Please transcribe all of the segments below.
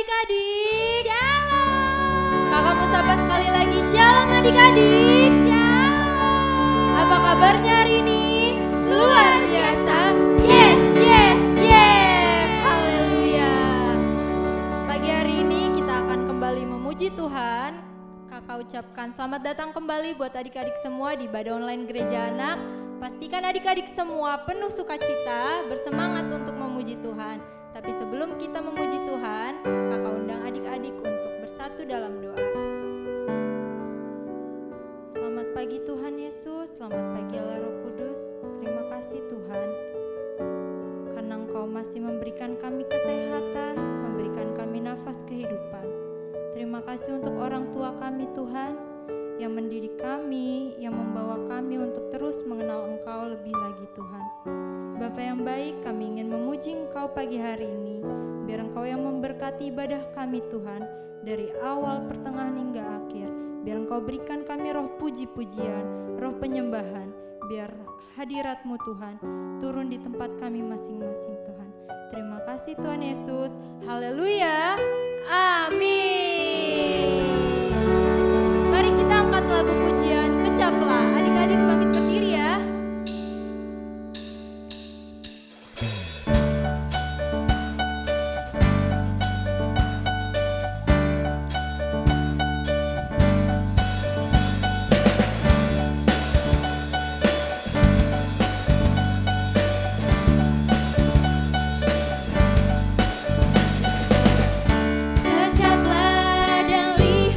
adik-adik. Shalom. Kakak mau sapa sekali lagi. Shalom adik-adik. Shalom. Apa kabarnya hari ini? Luar biasa. Yes, yes, yes. Haleluya. Pagi hari ini kita akan kembali memuji Tuhan. Kakak ucapkan selamat datang kembali buat adik-adik semua di ibadah online Gereja Anak. Pastikan adik-adik semua penuh sukacita, bersemangat untuk memuji Tuhan. Tapi sebelum kita memuji Tuhan, kakak undang adik-adik untuk bersatu dalam doa. Selamat pagi Tuhan Yesus, selamat pagi Allah Roh Kudus. Terima kasih Tuhan, karena Engkau masih memberikan kami kesehatan, memberikan kami nafas kehidupan. Terima kasih untuk orang tua kami Tuhan, yang mendidik kami, yang membawa kami untuk terus mengenal Engkau lebih lagi Tuhan. Bapa yang baik, kami ingin memuji Engkau pagi hari ini. Biar Engkau yang memberkati ibadah kami Tuhan, dari awal, pertengahan hingga akhir. Biar Engkau berikan kami roh puji-pujian, roh penyembahan. Biar hadirat-Mu Tuhan turun di tempat kami masing-masing Tuhan. Terima kasih Tuhan Yesus. Haleluya. Amin. Mari kita angkat lagu pujian Kecaplah. Adik-adik bangkit berdiri ya. Kecaplah dan lihat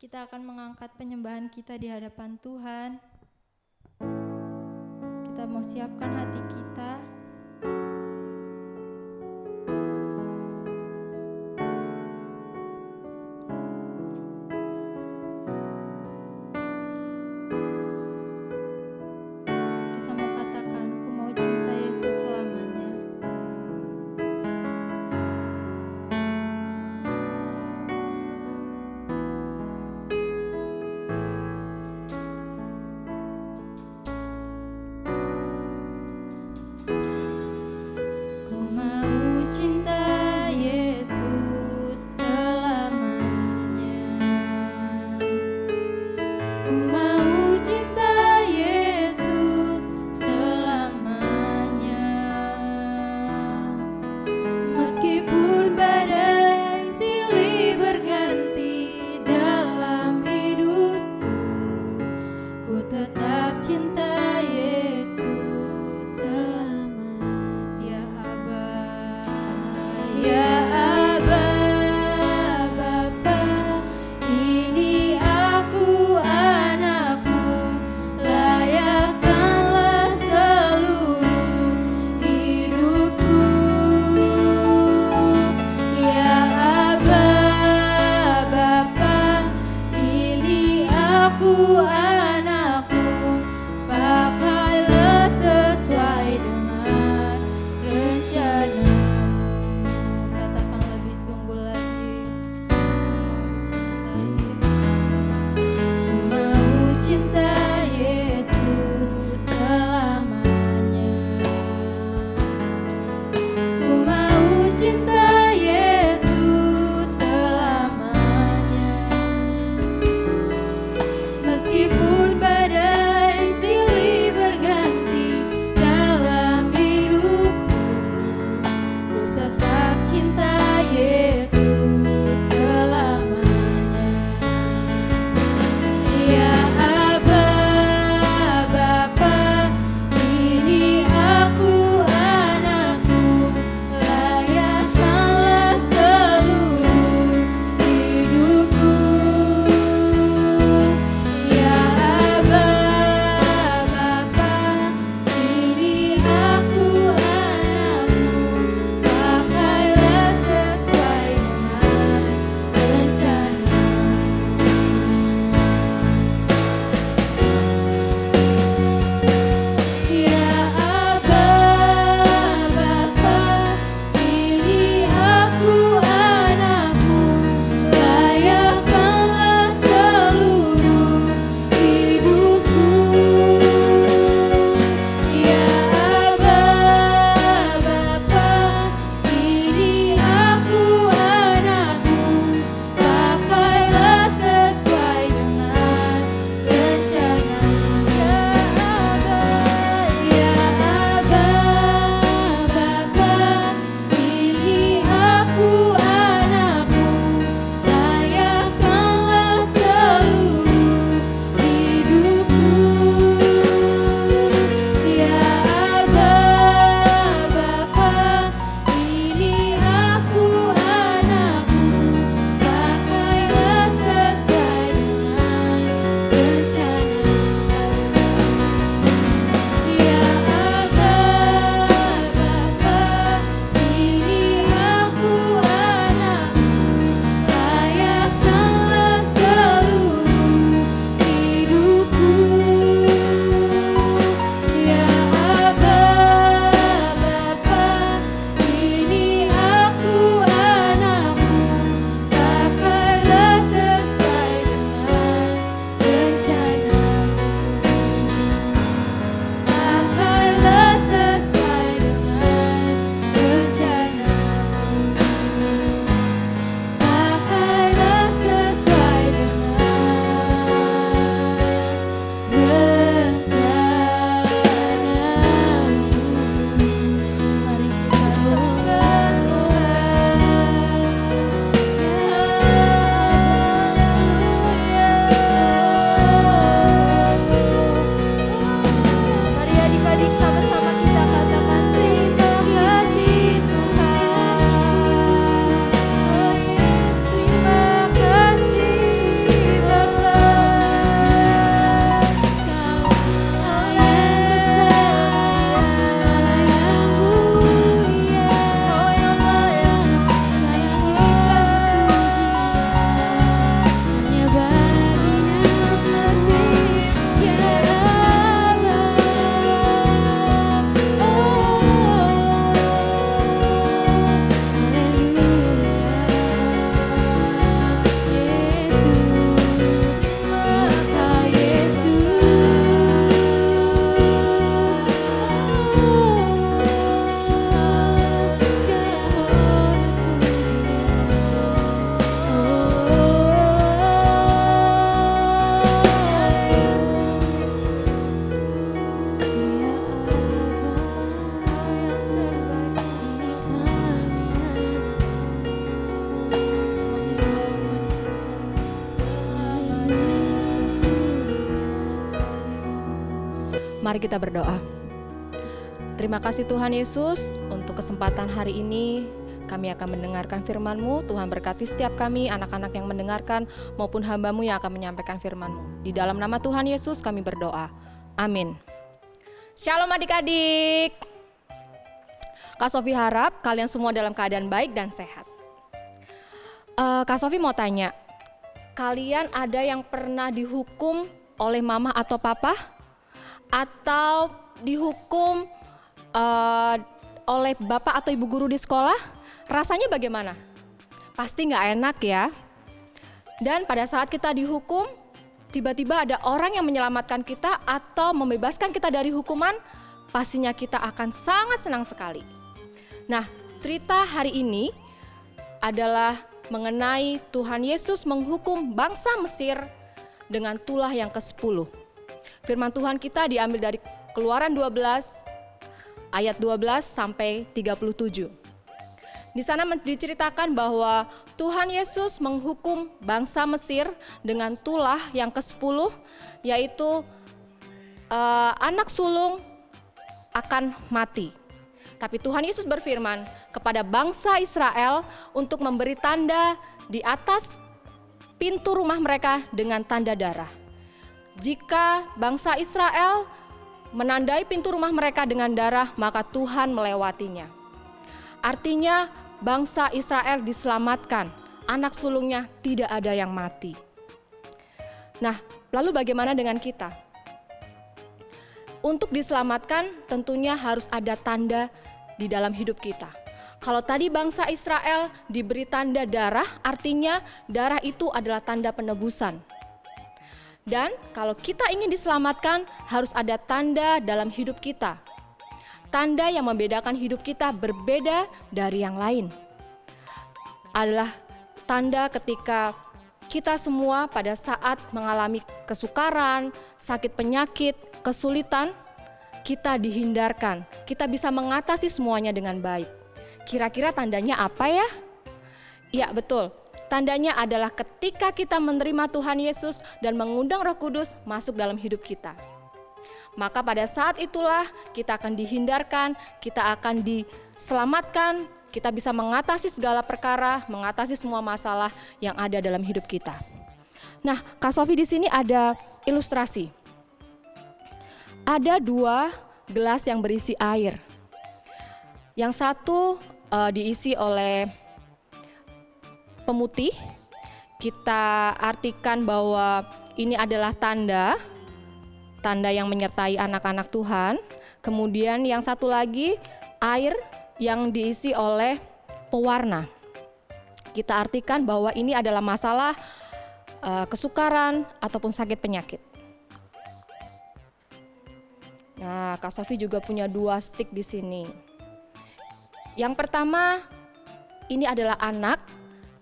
Kita akan mengangkat penyembahan kita di hadapan Tuhan. Kita mau siapkan hati kita. Kita mau katakan, ku mau cinta Yesus selamanya. Mari kita berdoa. Terima kasih Tuhan Yesus untuk kesempatan hari ini. Kami akan mendengarkan firman-Mu. Tuhan berkati setiap kami, anak-anak yang mendengarkan maupun hamba-Mu yang akan menyampaikan firman-Mu. Di dalam nama Tuhan Yesus kami berdoa. Amin. Shalom adik-adik. Kak Sofi harap kalian semua dalam keadaan baik dan sehat. Kak Sofi mau tanya, kalian ada yang pernah dihukum oleh mama atau papa? Atau dihukum oleh bapak atau ibu guru di sekolah? Rasanya bagaimana? Pasti nggak enak ya. Dan pada saat kita dihukum, tiba-tiba ada orang yang menyelamatkan kita atau membebaskan kita dari hukuman, pastinya kita akan sangat senang sekali. Nah, cerita hari ini adalah mengenai Tuhan Yesus menghukum bangsa Mesir dengan tulah yang ke-10. Firman Tuhan kita diambil dari Keluaran 12 ayat 12 sampai 37. Di sana diceritakan bahwa Tuhan Yesus menghukum bangsa Mesir dengan tulah yang ke-10, yaitu anak sulung akan mati. Tapi Tuhan Yesus berfirman kepada bangsa Israel untuk memberi tanda di atas pintu rumah mereka dengan tanda darah. Jika bangsa Israel menandai pintu rumah mereka dengan darah, maka Tuhan melewatinya. Artinya bangsa Israel diselamatkan, anak sulungnya tidak ada yang mati. Nah, lalu bagaimana dengan kita? Untuk diselamatkan tentunya harus ada tanda di dalam hidup kita. Kalau tadi bangsa Israel diberi tanda darah, artinya darah itu adalah tanda penebusan. Dan kalau kita ingin diselamatkan, harus ada tanda dalam hidup kita. Tanda yang membedakan hidup kita berbeda dari yang lain. Adalah tanda ketika kita semua pada saat mengalami kesukaran, sakit penyakit, kesulitan, kita dihindarkan. Kita bisa mengatasi semuanya dengan baik. Kira-kira tandanya apa ya? Ya betul. Tandanya adalah ketika kita menerima Tuhan Yesus dan mengundang Roh Kudus masuk dalam hidup kita. Maka pada saat itulah kita akan dihindarkan, kita akan diselamatkan, kita bisa mengatasi segala perkara, mengatasi semua masalah yang ada dalam hidup kita. Nah, Kak Sofi di sini ada ilustrasi. Ada 2 gelas yang berisi air. Yang satu diisi oleh pemutih. Kita artikan bahwa ini adalah tanda yang menyertai anak-anak Tuhan. Kemudian yang satu lagi air yang diisi oleh pewarna. Kita artikan bahwa ini adalah masalah kesukaran ataupun sakit penyakit. Nah, Kak Sofi juga punya 2 stick di sini. Yang pertama, ini adalah anak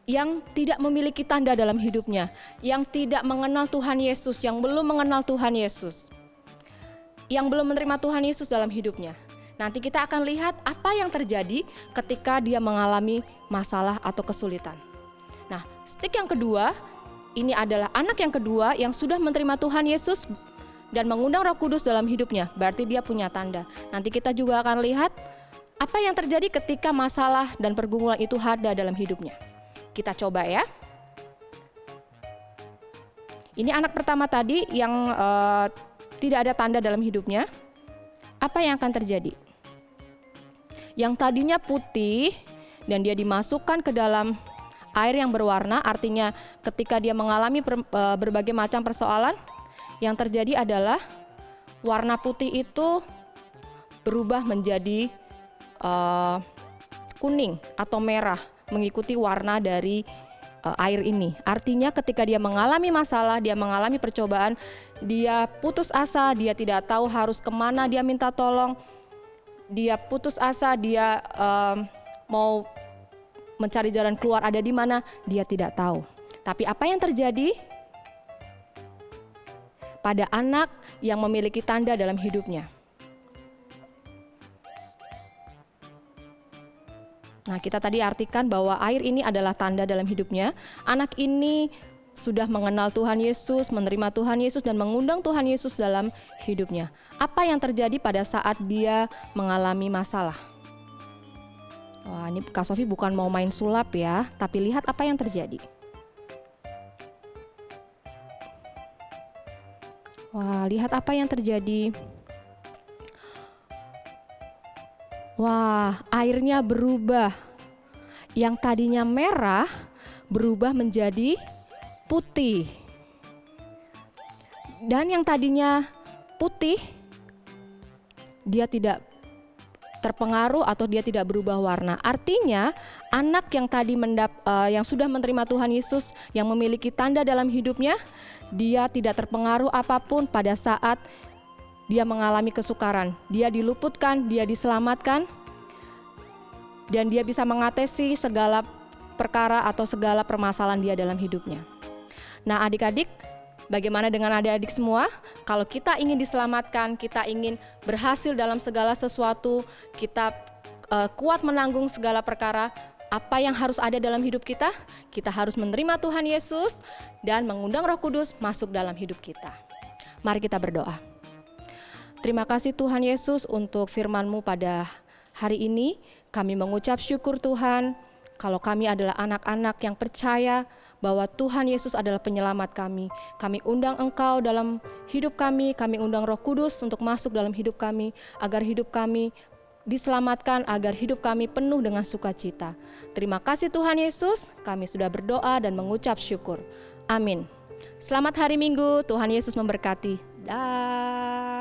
yang tidak memiliki tanda dalam hidupnya, yang tidak mengenal Tuhan Yesus, yang belum mengenal Tuhan Yesus, yang belum menerima Tuhan Yesus dalam hidupnya. Nanti kita akan lihat apa yang terjadi ketika dia mengalami masalah atau kesulitan. Nah, stick yang kedua, ini adalah anak yang kedua yang sudah menerima Tuhan Yesus dan mengundang Roh Kudus dalam hidupnya, berarti dia punya tanda. Nanti kita juga akan lihat apa yang terjadi ketika masalah dan pergumulan itu ada dalam hidupnya. Kita coba ya. Ini anak pertama tadi yang tidak ada tanda dalam hidupnya. Apa yang akan terjadi? Yang tadinya putih dan dia dimasukkan ke dalam air yang berwarna, artinya ketika dia mengalami berbagai macam persoalan, yang terjadi adalah warna putih itu berubah menjadi kuning atau merah, mengikuti warna dari air ini. Artinya ketika dia mengalami masalah, dia mengalami percobaan, dia putus asa, dia tidak tahu harus kemana dia minta tolong, dia putus asa, dia mau mencari jalan keluar ada di mana, dia tidak tahu. Tapi apa yang terjadi pada anak yang memiliki tanda dalam hidupnya? Nah, kita tadi artikan bahwa air ini adalah tanda dalam hidupnya. Anak ini sudah mengenal Tuhan Yesus, menerima Tuhan Yesus dan mengundang Tuhan Yesus dalam hidupnya. Apa yang terjadi pada saat dia mengalami masalah? Wah, ini Kak Sofi bukan mau main sulap ya, tapi lihat apa yang terjadi. Wah, lihat apa yang terjadi. Wah, airnya berubah. Yang tadinya merah berubah menjadi putih. Dan yang tadinya putih, dia tidak terpengaruh atau dia tidak berubah warna. Artinya, anak yang tadi yang sudah menerima Tuhan Yesus, yang memiliki tanda dalam hidupnya, dia tidak terpengaruh apapun pada saat dia mengalami kesukaran. Dia diluputkan, dia diselamatkan, dan dia bisa mengatasi segala perkara atau segala permasalahan dia dalam hidupnya. Nah, adik-adik, bagaimana dengan adik-adik semua? Kalau kita ingin diselamatkan, kita ingin berhasil dalam segala sesuatu, kita kuat menanggung segala perkara, apa yang harus ada dalam hidup kita? Kita harus menerima Tuhan Yesus dan mengundang Roh Kudus masuk dalam hidup kita. Mari kita berdoa. Terima kasih Tuhan Yesus untuk firman-Mu pada hari ini. Kami mengucap syukur Tuhan, kalau kami adalah anak-anak yang percaya bahwa Tuhan Yesus adalah penyelamat kami. Kami undang Engkau dalam hidup kami undang Roh Kudus untuk masuk dalam hidup kami, agar hidup kami diselamatkan, agar hidup kami penuh dengan sukacita. Terima kasih Tuhan Yesus, kami sudah berdoa dan mengucap syukur. Amin. Selamat hari Minggu, Tuhan Yesus memberkati. Dah.